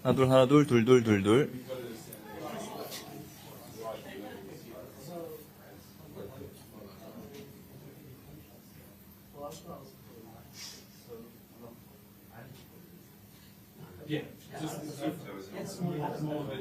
하나 둘 둘 둘 둘 둘. Yeah, it's more that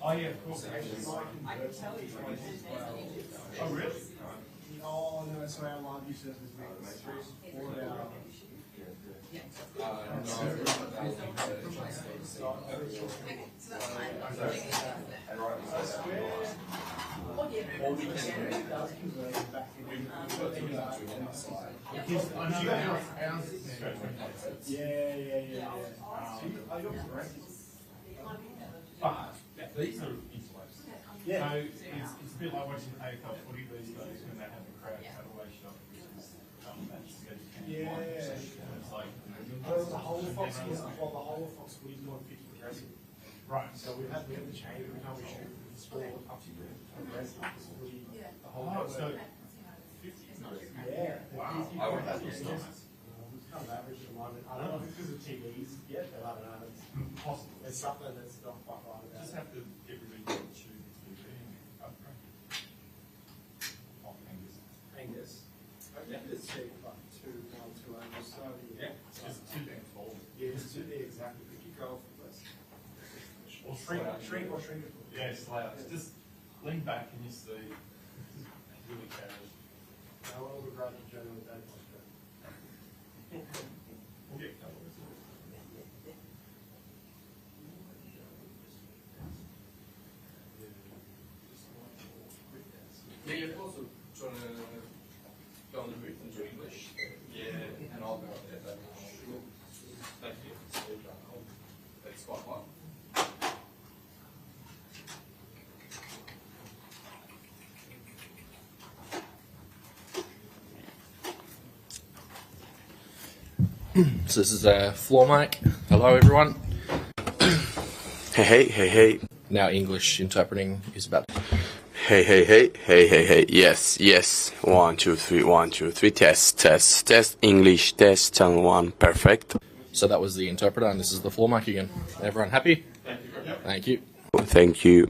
Oh yeah, of course. Oh really? Oh no, so our live use service is all our But these are interlopes. Yeah. So it's a bit like watching AFL footy these days when they have the crowd cut away shot, which is it's like the whole Fox footy is not 50 progressive. Right. So we have the change every time we shoot the score up to progressive footy. The whole so 50. Yeah. Wow. That's nice. It's kind of average at the moment. I don't know if it's because of TVs yet, but I don't know. It's possible. It's something that's not quite right about it. Just have to get rid of the tube TV and upgrade. Angus. I think it's like 2, 1, 2, 8. So yeah, just 2 things fold. Yeah, just 2 there exactly. If you go off the list. Or shrink it. Yeah, it's loud. Just lean back and you see. Really carries. I want to grab the journal with that. We'll get colours. Yeah, you're also trying to go on the route and do English. Yeah, and I'll go up there. Sure. Thank you. That's quite fun. So this is a floor mic. Hello everyone. Hey. Now English interpreting is about. Hey. Yes. 1, 2, 3, 1, 2, 3. Test. English test. 1. Perfect. So that was the interpreter, and this is the floor mic again. Everyone happy? Thank you. Thank you.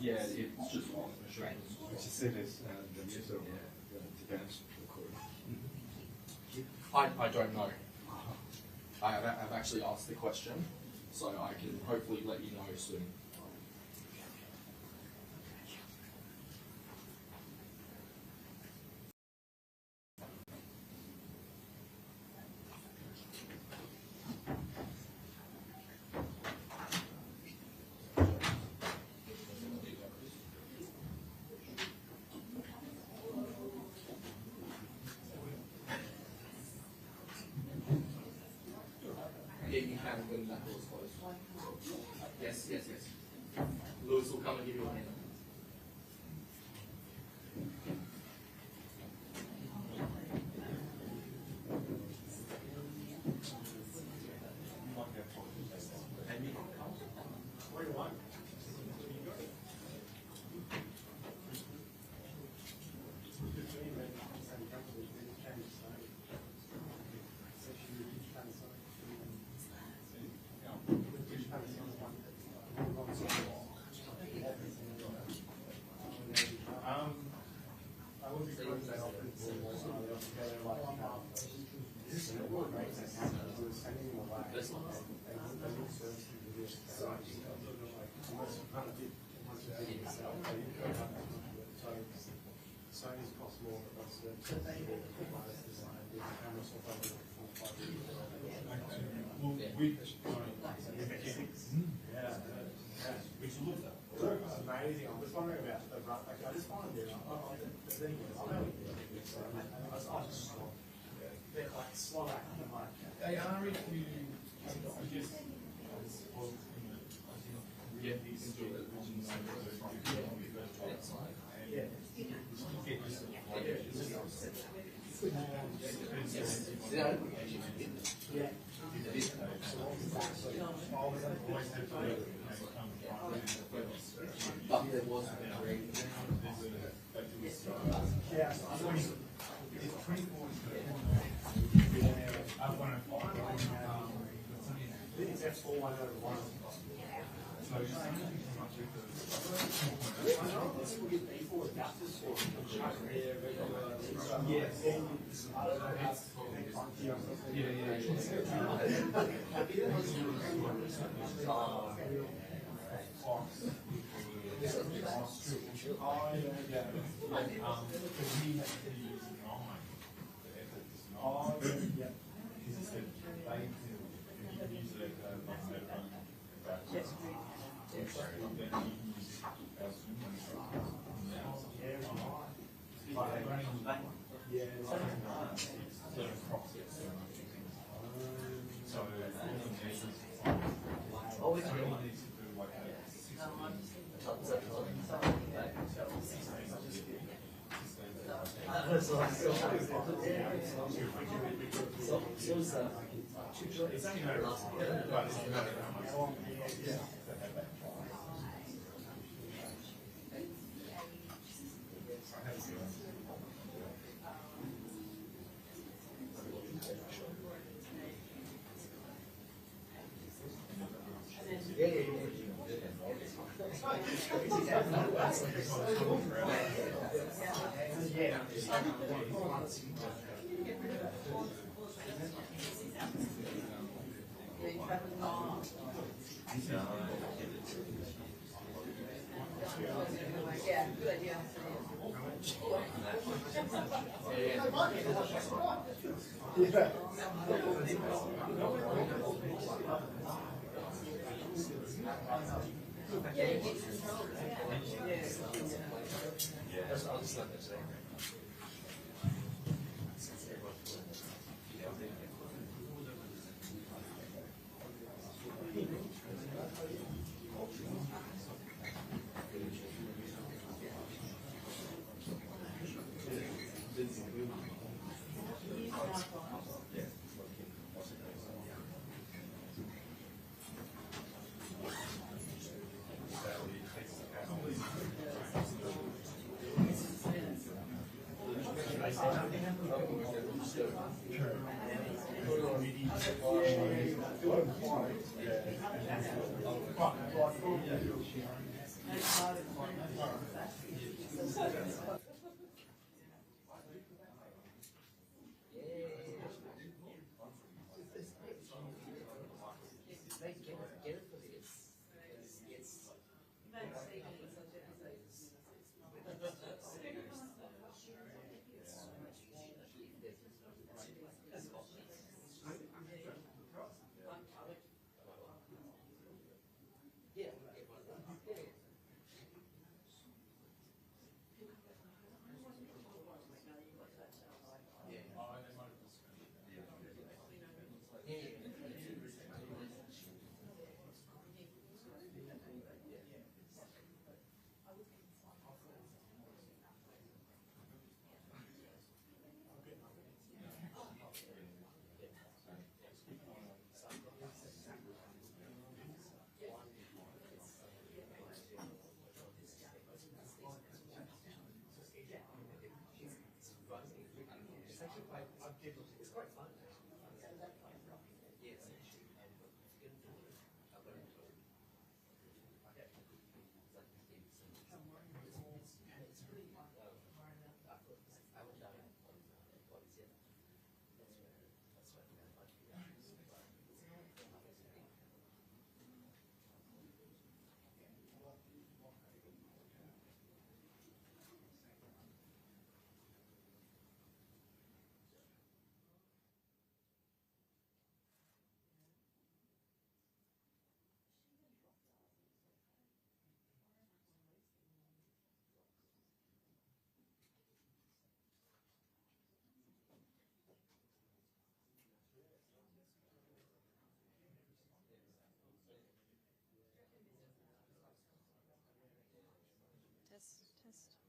It's just one for sure. Just say this and then to dance recording. I don't know. I've actually asked the question, so I can hopefully let you know soon. Yeah, you can when that door's closed. Yes, yes, yes. Lewis will come and give you a hand. I would be close that often together like this is what makes sense. We were sending them away. They look services to do this. So I just almost kind of did once you did it yourself. So you go up so it's possible that those services providers design with camera software for 5 years. Well, which looked amazing. I'm just wondering about the run. Like, I just wanted to. They're like slot acting like. They are if you just get these into the Yeah. Yeah. But there was Yeah. It's 24. It's F4 1 over 1. So I know this will get B4 adapters for yes. I don't know how Yeah, good idea. should play. I'd give it. It's quite fun. Yes. It's pretty fun. I would love it. That's where Test, test.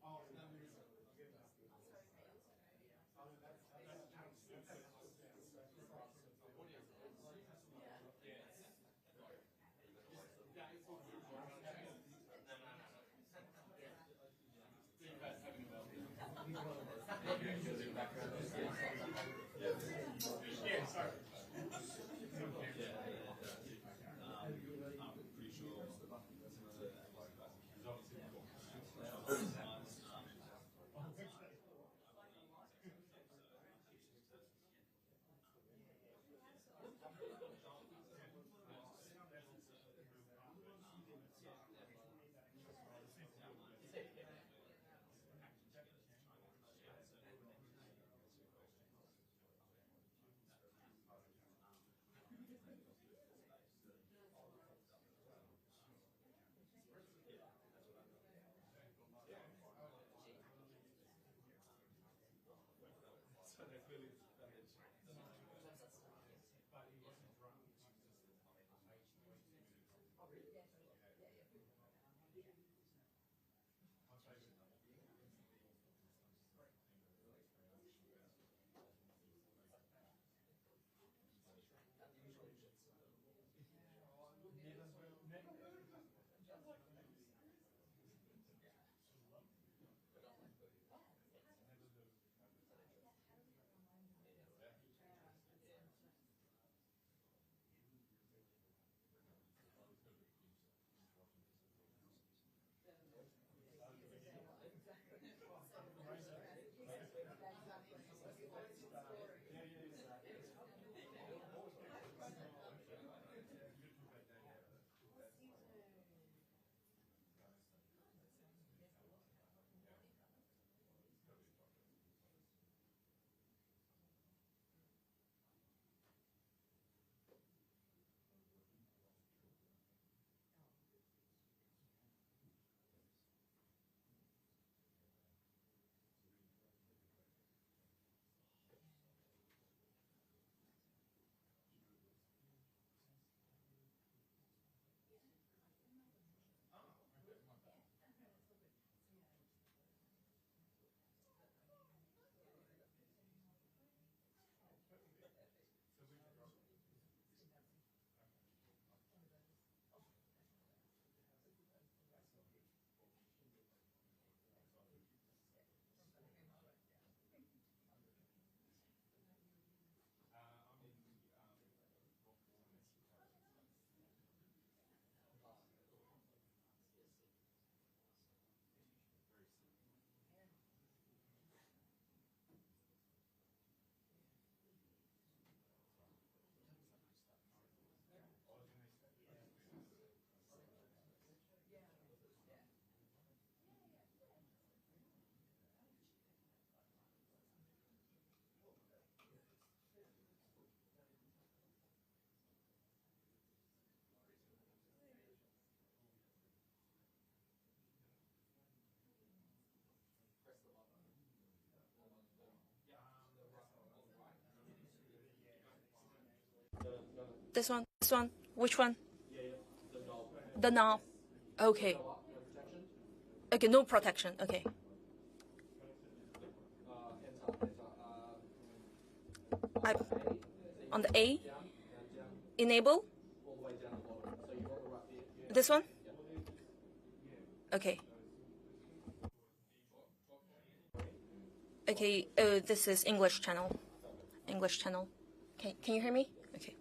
Oh, no, yeah, sorry. I'm pretty sure so they're clearly But he wasn't drunk. He was just Oh, really? Yeah, yeah. my favourite. This one. This one. Which one? Yeah, the knob. The knob. Okay. Go up, no protection. Okay, no protection. Okay. Enter. I A, on the A. down, down, Enable. all the way down the bottom. So you got the right there. Yeah. This one. Okay. Okay. This is English channel. English channel. Okay. Can you hear me? Okay.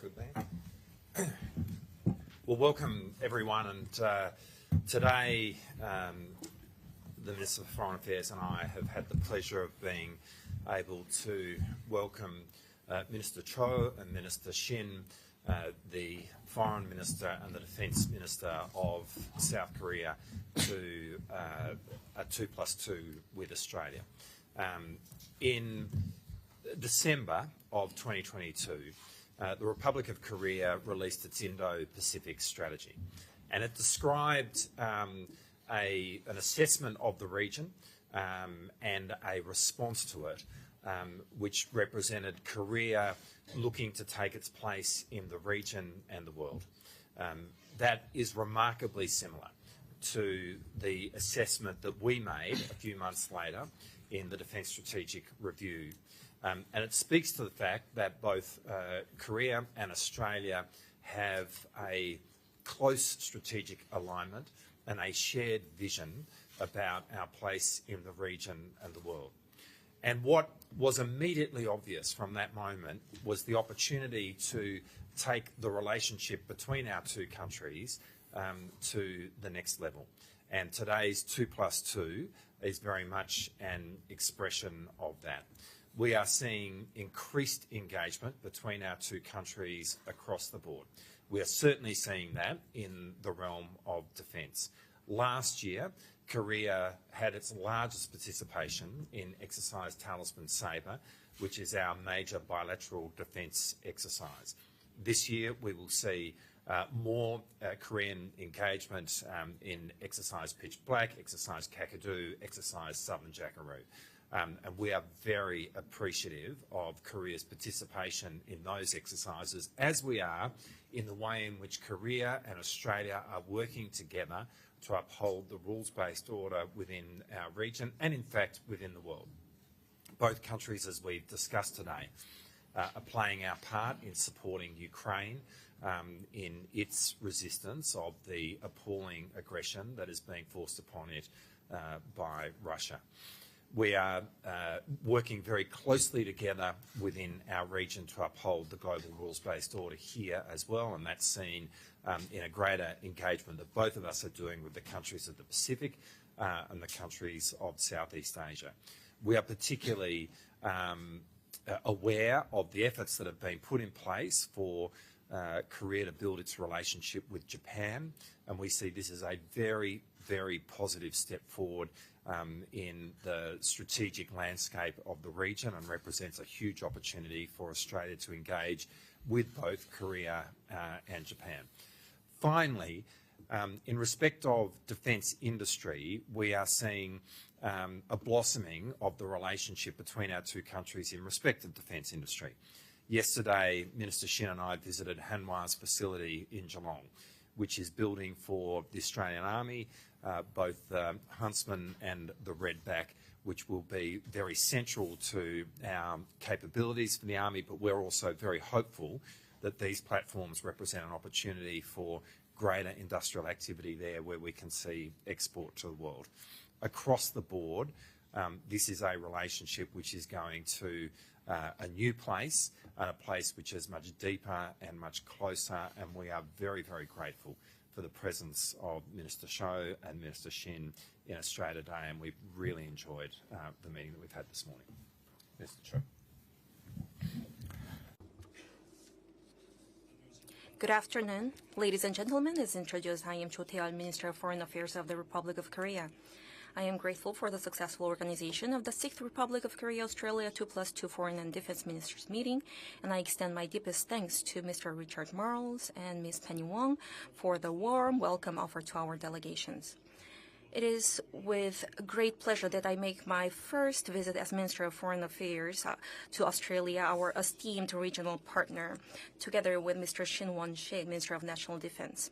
good there. Well, welcome everyone, and today the Minister for Foreign Affairs and I have had the pleasure of being able to welcome Minister Cho and Minister Shin, the Foreign Minister and the Defence Minister of South Korea, to a 2+2 with Australia. In December of 2022, the Republic of Korea released its Indo-Pacific strategy, and it described an assessment of the region and a response to it, which represented Korea looking to take its place in the region and the world. That is remarkably similar to the assessment that we made a few months later in the Defence Strategic Review. And it speaks to the fact that both Korea and Australia have a close strategic alignment and a shared vision about our place in the region and the world. And what was immediately obvious from that moment was the opportunity to take the relationship between our two countries to the next level. And today's 2+2 is very much an expression of that. We are seeing increased engagement between our two countries across the board. We are certainly seeing that in the realm of defence. Last year, Korea had its largest participation in Exercise Talisman Sabre, which is our major bilateral defence exercise. This year, we will see more Korean engagement in Exercise Pitch Black, Exercise Kakadu, Exercise Southern Jackaroo. And we are very appreciative of Korea's participation in those exercises, as we are in the way in which Korea and Australia are working together to uphold the rules-based order within our region and, in fact, within the world. Both countries, as we've discussed today, are playing our part in supporting Ukraine in its resistance of the appalling aggression that is being forced upon it by Russia. We are working very closely together within our region to uphold the global rules-based order here as well, and that's seen in a greater engagement that both of us are doing with the countries of the Pacific and the countries of Southeast Asia. We are particularly aware of the efforts that have been put in place for Korea to build its relationship with Japan, and we see this as a very, very positive step forward in the strategic landscape of the region, and represents a huge opportunity for Australia to engage with both Korea and Japan. Finally, in respect of defence industry, we are seeing a blossoming of the relationship between our two countries in respect of defence industry. Yesterday, Minister Shin and I visited Hanwha's facility in Geelong, which is building for the Australian Army, both the Huntsman and the Redback, which will be very central to our capabilities for the Army, but we're also very hopeful that these platforms represent an opportunity for greater industrial activity there where we can see export to the world. Across the board, this is a relationship which is going to a new place, a place which is much deeper and much closer, and we are very, very grateful for the presence of Minister Cho and Minister Shin in Australia today, and we've really enjoyed the meeting that we've had this morning. Minister Cho. Good afternoon, ladies and gentlemen. As introduced, I am Tae-yul, Minister of Foreign Affairs of the Republic of Korea. I am grateful for the successful organization of the 6th Republic of Korea-Australia 2+2 Foreign and Defense Ministers meeting, and I extend my deepest thanks to Mr. Richard Marles and Ms. Penny Wong for the warm welcome offered to our delegations. It is with great pleasure that I make my first visit as Minister of Foreign Affairs to Australia, our esteemed regional partner, together with Mr. Shin Won-sik, Minister of National Defense.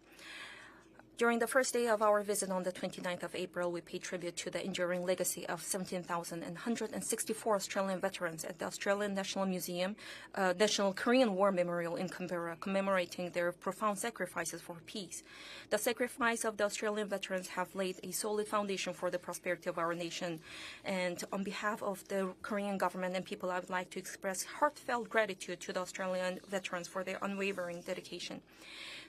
During the first day of our visit on the 29th of April, we paid tribute to the enduring legacy of 17,164 Australian veterans at the Australian National Museum, National Korean War Memorial in Canberra, commemorating their profound sacrifices for peace. The sacrifice of the Australian veterans have laid a solid foundation for the prosperity of our nation. And on behalf of the Korean government and people, I would like to express heartfelt gratitude to the Australian veterans for their unwavering dedication.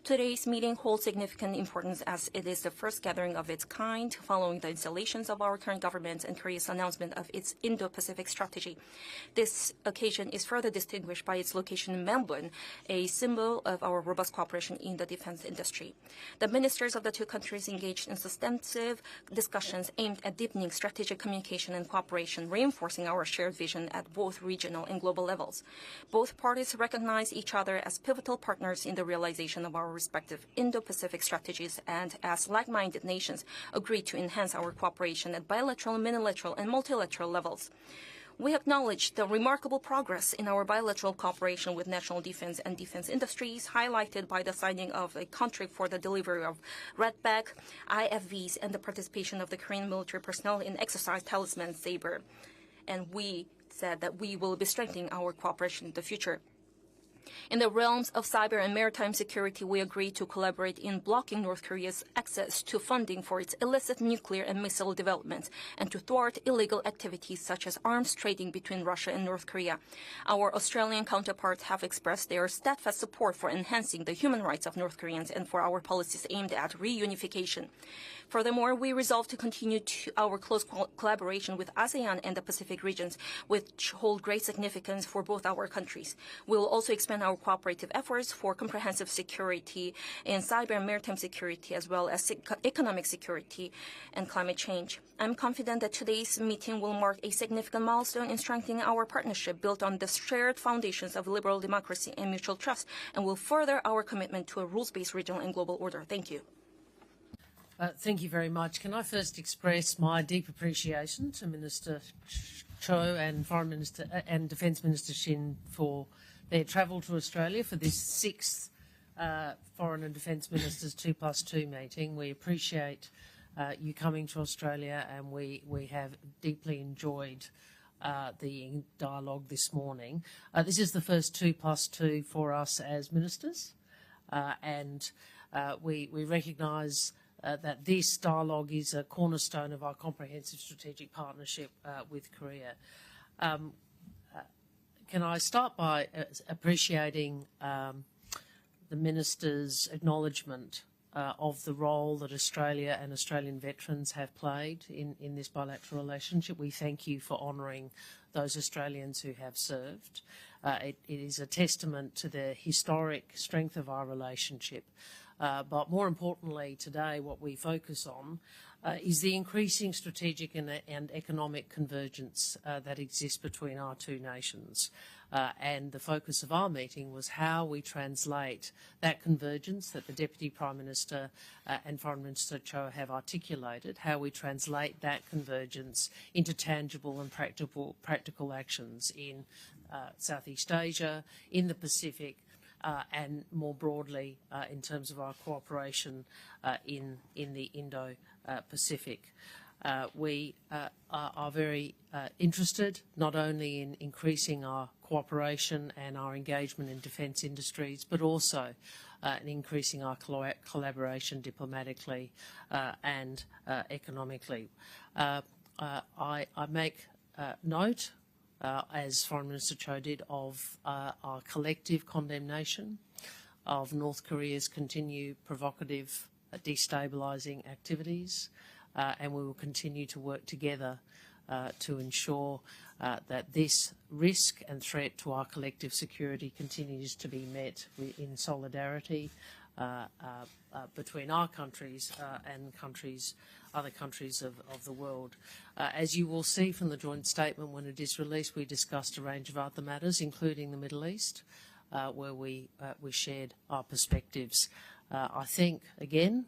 Today's meeting holds significant importance as it is the first gathering of its kind following the installations of our current government and Korea's announcement of its Indo-Pacific strategy. This occasion is further distinguished by its location in Melbourne, a symbol of our robust cooperation in the defense industry. The ministers of the two countries engaged in substantive discussions aimed at deepening strategic communication and cooperation, reinforcing our shared vision at both regional and global levels. Both parties recognize each other as pivotal partners in the realization of our respective Indo-Pacific strategies and, as like-minded nations, agree to enhance our cooperation at bilateral, minilateral, and multilateral levels. We acknowledge the remarkable progress in our bilateral cooperation with national defense and defense industries, highlighted by the signing of a contract for the delivery of Redback, IFVs, and the participation of the Korean military personnel in exercise Talisman Sabre. And we said that we will be strengthening our cooperation in the future. In the realms of cyber and maritime security, we agree to collaborate in blocking North Korea's access to funding for its illicit nuclear and missile development and to thwart illegal activities such as arms trading between Russia and North Korea. Our Australian counterparts have expressed their steadfast support for enhancing the human rights of North Koreans and for our policies aimed at reunification. Furthermore, we resolve to continue our close collaboration with ASEAN and the Pacific regions, which hold great significance for both our countries. We will also expand our cooperative efforts for comprehensive security in cyber and maritime security, as well as economic security and climate change. I'm confident that today's meeting will mark a significant milestone in strengthening our partnership built on the shared foundations of liberal democracy and mutual trust, and will further our commitment to a rules-based regional and global order. Thank you. Thank you very much. Can I first express my deep appreciation to Minister Cho and Foreign Minister and Defence Minister Shin for their travel to Australia for this sixth Foreign and Defence Ministers 2+2 meeting. We appreciate you coming to Australia, and we have deeply enjoyed the dialogue this morning. This is the first 2+2 for us as ministers, and we recognise that this dialogue is a cornerstone of our comprehensive strategic partnership with Korea. Can I start by appreciating the Minister's acknowledgement of the role that Australia and Australian veterans have played in this bilateral relationship. We thank you for honouring those Australians who have served. It is a testament to the historic strength of our relationship. But more importantly today, what we focus on is the increasing strategic and economic convergence that exists between our two nations. And the focus of our meeting was how we translate that convergence that the Deputy Prime Minister and Foreign Minister Cho have articulated, how we translate that convergence into tangible and practical actions in Southeast Asia, in the Pacific, and more broadly in terms of our cooperation in the Indo-Pacific. We are very interested not only in increasing our cooperation and our engagement in defence industries, but also in increasing our collaboration diplomatically and economically. I make note, as Foreign Minister Cho did, of our collective condemnation of North Korea's continued provocative, destabilising activities, and we will continue to work together to ensure that this risk and threat to our collective security continues to be met in solidarity between our countries and other countries of the world. As you will see from the joint statement when it is released, we discussed a range of other matters, including the Middle East, where we shared our perspectives. I thank, again,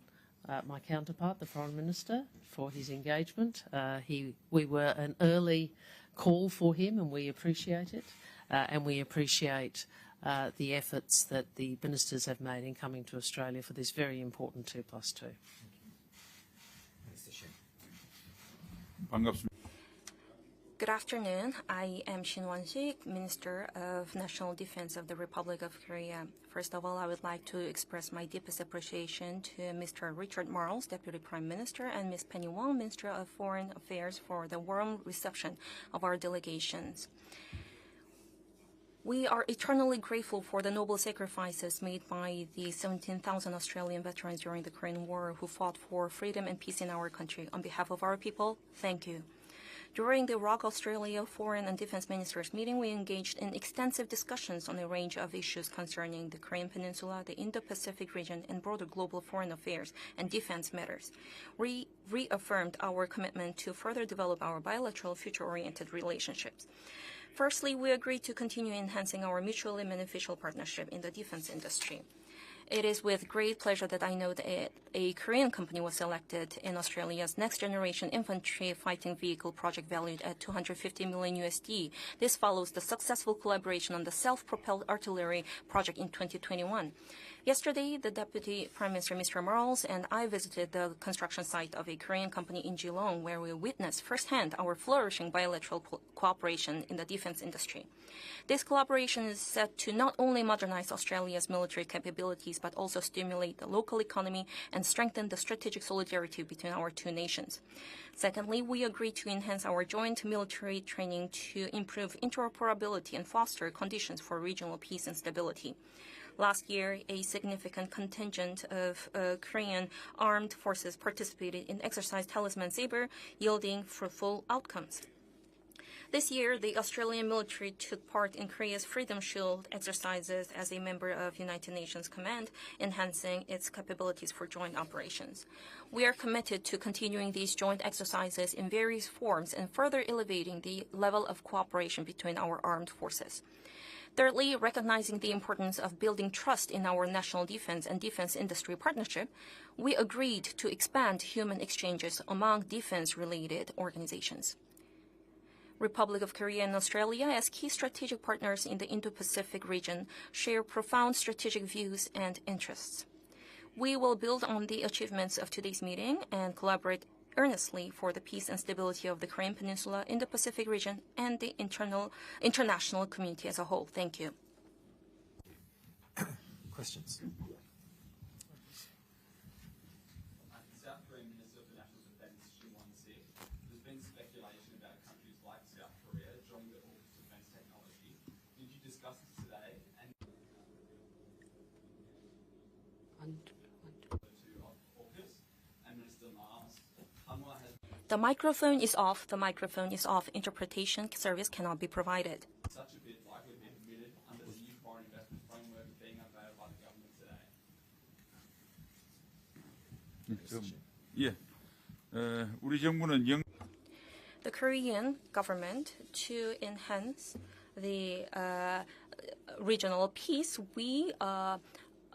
my counterpart, the Foreign Minister, for his engagement. We were an early call for him, and we appreciate it. And we appreciate the efforts that the ministers have made in coming to Australia for this very important 2+2. Mr. Shin. 반갑습니다. Good afternoon. I am Shin Won-sik, Minister of National Defense of the Republic of Korea. First of all, I would like to express my deepest appreciation to Mr. Richard Marles, Deputy Prime Minister, and Ms. Penny Wong, Minister of Foreign Affairs, for the warm reception of our delegations. We are eternally grateful for the noble sacrifices made by the 17,000 Australian veterans during the Korean War who fought for freedom and peace in our country. On behalf of our people, thank you. During the ROC Australia Foreign and Defense Ministers meeting, we engaged in extensive discussions on a range of issues concerning the Korean Peninsula, the Indo-Pacific region, and broader global foreign affairs and defense matters. We reaffirmed our commitment to further develop our bilateral future-oriented relationships. Firstly, we agreed to continue enhancing our mutually beneficial partnership in the defense industry. It is with great pleasure that I know that a Korean company was selected in Australia's next-generation infantry fighting vehicle project valued at $250 million USD. This follows the successful collaboration on the self-propelled artillery project in 2021. Yesterday, the Deputy Prime Minister, Mr. Marles, and I visited the construction site of a Korean company in Geelong, where we witnessed firsthand our flourishing bilateral cooperation in the defense industry. This collaboration is set to not only modernize Australia's military capabilities, but also stimulate the local economy and strengthen the strategic solidarity between our two nations. Secondly, we agreed to enhance our joint military training to improve interoperability and foster conditions for regional peace and stability. Last year, a significant contingent of Korean armed forces participated in exercise Talisman Sabre, yielding fruitful outcomes. This year, the Australian military took part in Korea's Freedom Shield exercises as a member of United Nations Command, enhancing its capabilities for joint operations. We are committed to continuing these joint exercises in various forms and further elevating the level of cooperation between our armed forces. Thirdly, recognizing the importance of building trust in our national defense and defense industry partnership, we agreed to expand human exchanges among defense-related organizations. Republic of Korea and Australia, as key strategic partners in the Indo-Pacific region, share profound strategic views and interests. We will build on the achievements of today's meeting and collaborate earnestly for the peace and stability of the Korean Peninsula, Indo-Pacific region, and the international community as a whole. Thank you. Questions? South Korean Minister for National Defense, Shin Won-sik. There's been speculation about countries like South Korea joining the AUKUS defense technology. Did you discuss this today? And to AUKUS and Minister Marles, The microphone is off. The microphone is off. Interpretation service cannot be provided. such a bid likely be permitted under the new foreign investment framework being unveiled by the government today? 예. 우리 정부는 The Korean government, to enhance the regional peace, we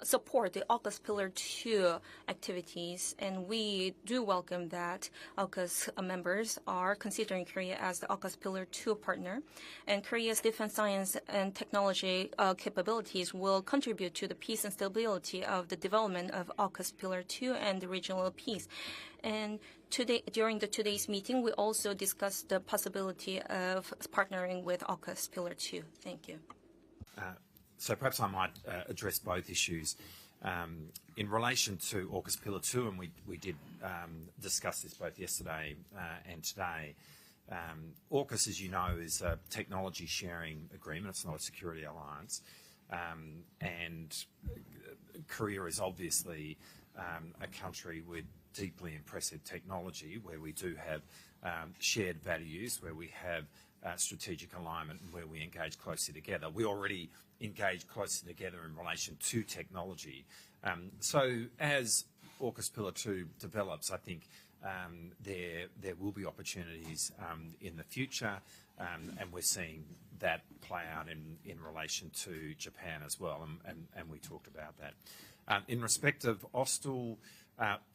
support the AUKUS Pillar 2 activities, and we do welcome that AUKUS members are considering Korea as the AUKUS Pillar 2 partner, and Korea's defense science and technology capabilities will contribute to the peace and stability of the development of AUKUS Pillar 2 and the regional peace. And today, during today's meeting, we also discussed the possibility of partnering with AUKUS Pillar 2. Thank you. So perhaps I might address both issues. In relation to AUKUS Pillar 2, and we did discuss this both yesterday and today, AUKUS, as you know, is a technology sharing agreement. It's not a security alliance. And Korea is obviously a country with deeply impressive technology, where we do have shared values, where we have strategic alignment, and where we engage closely together. We already engage closely together in relation to technology. So as AUKUS Pillar 2 develops, I think there will be opportunities in the future, and we're seeing that play out in relation to Japan as well, and we talked about that. In respect of Austal,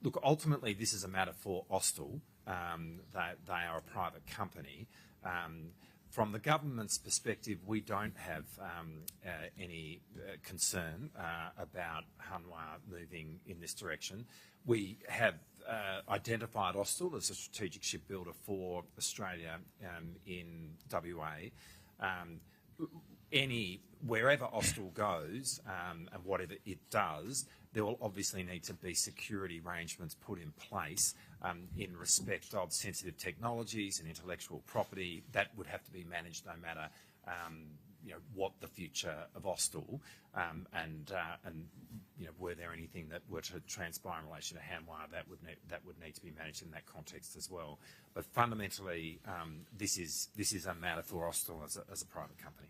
look, ultimately this is a matter for Austal. They are a private company. From the government's perspective, we don't have any concern about Hanwha moving in this direction. We have identified Austal as a strategic shipbuilder for Australia in WA. Wherever Austal goes and whatever it does, there will obviously need to be security arrangements put in place in respect of sensitive technologies and intellectual property. That would have to be managed no matter what the future of Austal and were there anything that were to transpire in relation to Hanwha, that would need to be managed in that context as well. But fundamentally, this is a matter for Austal as a private company.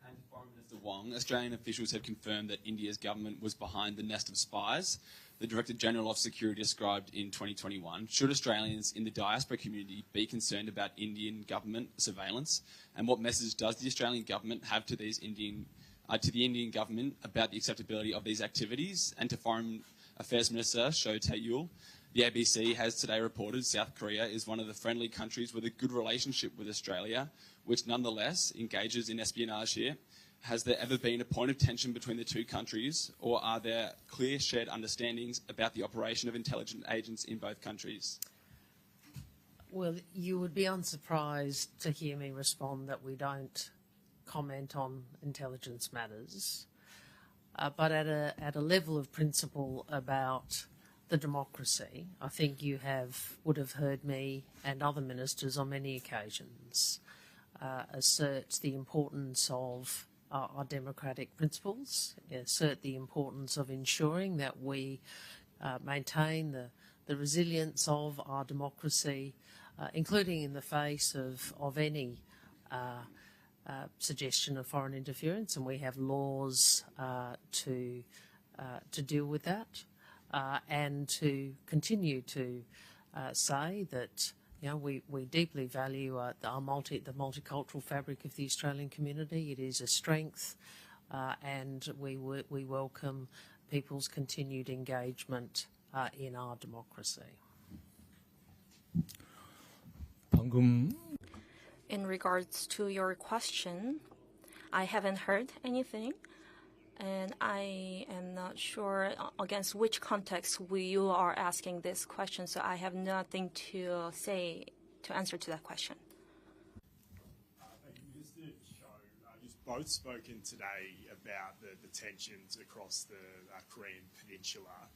And Foreign Minister Wong, Australian officials have confirmed that India's government was behind the nest of spies the Director General of Security described in 2021. Should Australians in the diaspora community be concerned about Indian government surveillance? And what message does the Australian government have to the Indian government about the acceptability of these activities? And to Foreign Affairs Minister Tae-yul, the ABC has today reported South Korea is one of the friendly countries with a good relationship with Australia, which nonetheless engages in espionage here. Has there ever been a point of tension between the two countries, or are there clear shared understandings about the operation of intelligence agents in both countries? Well, you would be unsurprised to hear me respond that we don't comment on intelligence matters, but at a level of principle about the democracy, I think you would have heard me and other ministers on many occasions assert the importance of our democratic principles, assert the importance of ensuring that we maintain the resilience of our democracy, including in the face of any suggestion of foreign interference, and we have laws to deal with that, and to continue to say that we deeply value the multicultural fabric of the Australian community. It is a strength, and we welcome people's continued engagement in our democracy. In regards to your question, I haven't heard anything, and I am not sure against which context you are asking this question, so I have nothing to say to answer to that question. Thank you, Minister. You've both spoken today about the tensions across the Korean Peninsula.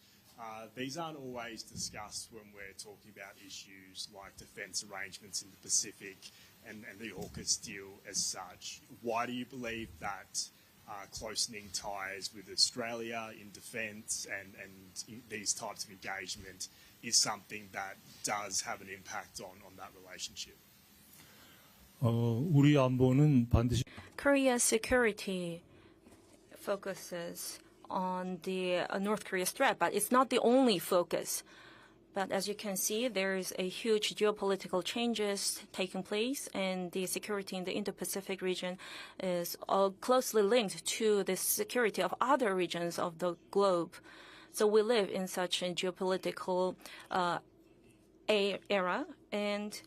These aren't always discussed when we're talking about issues like defence arrangements in the Pacific and the AUKUS deal as such. Why do you believe that closening ties with Australia in defence and these types of engagement is something that does have an impact on that relationship? 우리 안보는 반드시 Korea's security focuses on the North Korea's threat, but it's not the only focus. But as you can see, there is a huge geopolitical changes taking place, and the security in the Indo-Pacific region is closely linked to the security of other regions of the globe. So we live in such a geopolitical era, and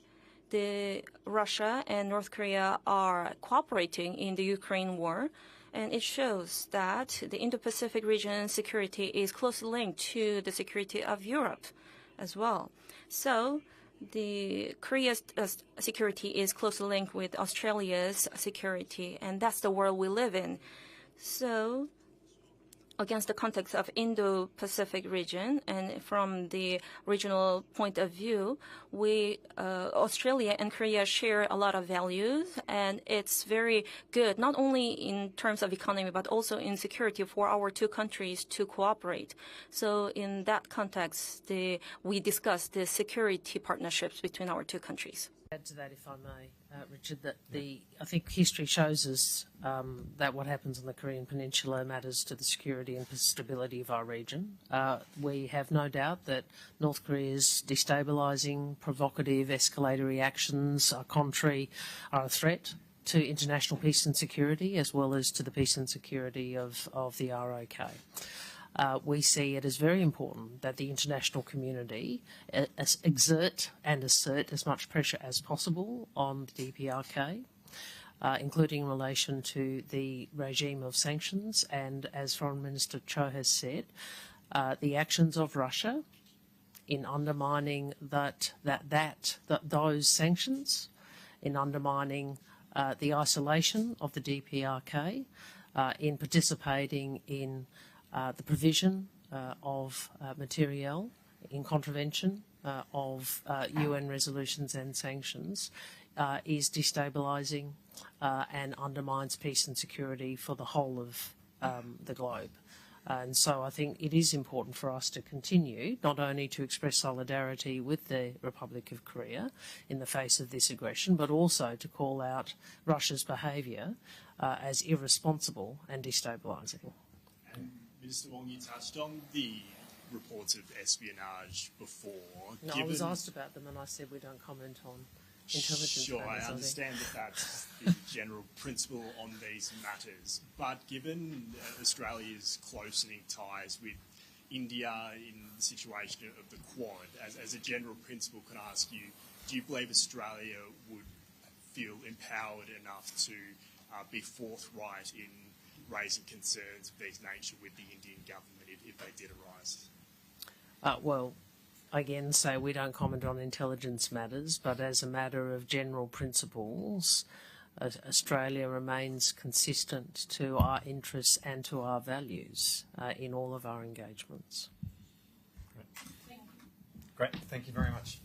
Russia and North Korea are cooperating in the Ukraine war. And it shows that the Indo-Pacific region security is closely linked to the security of Europe as well. So the Korea's security is closely linked with Australia's security, and that's the world we live in. So against the context of Indo-Pacific region and from the regional point of view, Australia and Korea share a lot of values, and it's very good, not only in terms of economy, but also in security for our two countries to cooperate. So in that context, we discussed the security partnerships between our two countries. Add to that, if I may, Richard, that I think history shows us that what happens on the Korean Peninsula matters to the security and stability of our region. We have no doubt that North Korea's destabilising, provocative, escalatory actions are a threat to international peace and security, as well as to the peace and security of the ROK. we see it as very important that the international community exert and assert as much pressure as possible on the DPRK, including in relation to the regime of sanctions, and as Foreign Minister Cho has said, the actions of Russia in undermining those sanctions, in undermining the isolation of the DPRK, in participating in the provision of materiel in contravention of UN resolutions and sanctions, is destabilising and undermines peace and security for the whole of the globe. And so I think it is important for us to continue not only to express solidarity with the Republic of Korea in the face of this aggression, but also to call out Russia's behaviour as irresponsible and destabilising. And Minister Wong, you touched on the reports of espionage before. No, I was asked about them and I said we don't comment on intelligence Sure, matters. I understand that that's the general principle on these matters. But given Australia's closening ties with India in the situation of the Quad, as a general principle, can I ask you, do you believe Australia would feel empowered enough to be forthright in raising concerns of this nature with the Indian government if they did arise? Well, again, say we don't comment on intelligence matters, but as a matter of general principles, Australia remains consistent to our interests and to our values in all of our engagements. Great. Thank you very much.